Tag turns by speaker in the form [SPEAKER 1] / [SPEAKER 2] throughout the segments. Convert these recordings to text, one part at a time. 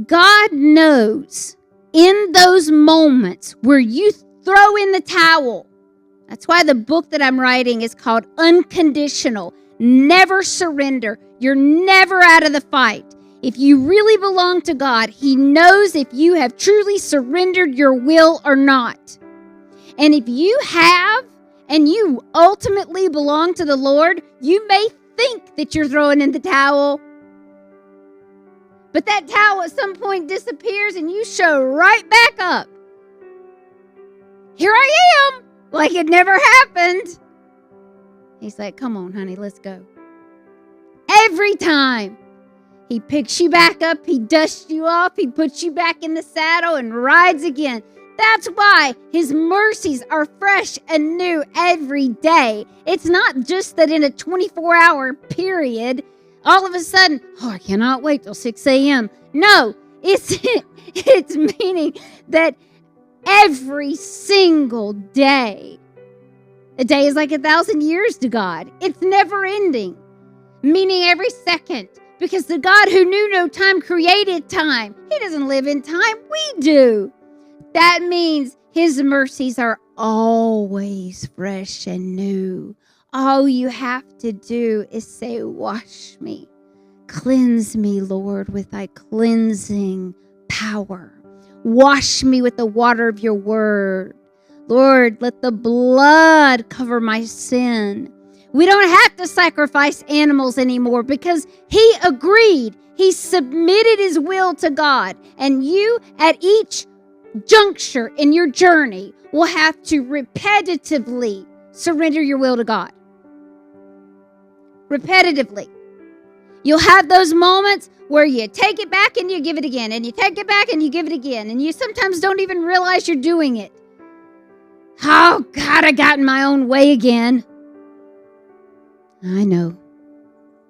[SPEAKER 1] God knows in those moments where you throw in the towel. That's why the book that I'm writing is called Unconditional. Never surrender. You're never out of the fight. If you really belong to God, He knows if you have truly surrendered your will or not. And if you have, and you ultimately belong to the Lord, you may think that you're throwing in the towel. But that towel at some point disappears and you show right back up. Here I am, like it never happened. He's like, come on, honey, let's go. Every time. He picks you back up, He dusts you off, He puts you back in the saddle and rides again. That's why His mercies are fresh and new every day. It's not just that in a 24-hour period, all of a sudden, I cannot wait till 6 a.m. No, it's meaning that every single day, a day is like 1,000 years to God. It's never ending, meaning every second. Because the God who knew no time created time. He doesn't live in time. We do. That means His mercies are always fresh and new. All you have to do is say, wash me. Cleanse me, Lord, with thy cleansing power. Wash me with the water of your word. Lord, let the blood cover my sin. We don't have to sacrifice animals anymore because He agreed. He submitted His will to God. And you, at each juncture in your journey, will have to repetitively surrender your will to God. Repetitively. You'll have those moments where you take it back and you give it again. And you take it back and you give it again. And you sometimes don't even realize you're doing it. Oh, God, I got in my own way again. I know.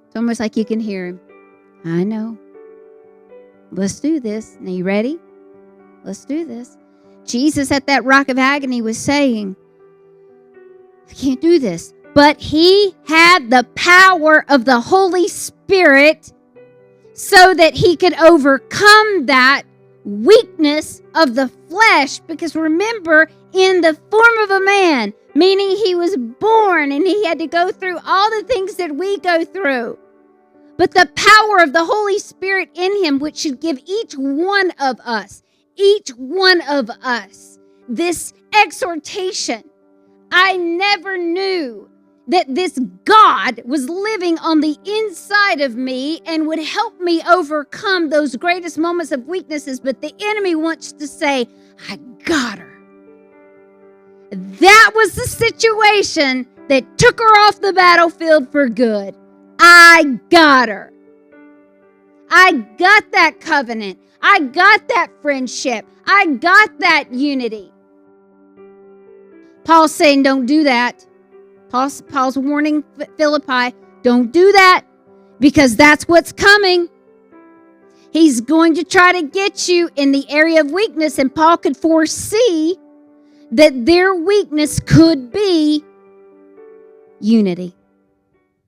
[SPEAKER 1] It's almost like you can hear Him. I know. Let's do this. Now, you ready? Let's do this. Jesus at that rock of agony was saying, I can't do this. But He had the power of the Holy Spirit so that He could overcome that weakness of the flesh. Because remember, in the form of a man, meaning He was born and He had to go through all the things that we go through. But the power of the Holy Spirit in Him, which should give each one of us, this exhortation. I never knew that this God was living on the inside of me and would help me overcome those greatest moments of weaknesses. But the enemy wants to say, I got her. That was the situation that took her off the battlefield for good. I got her. I got that covenant. I got that friendship. I got that unity. Paul's saying, don't do that. Paul's warning Philippi, don't do that, because that's what's coming. He's going to try to get you in the area of weakness, and Paul could foresee that their weakness could be unity.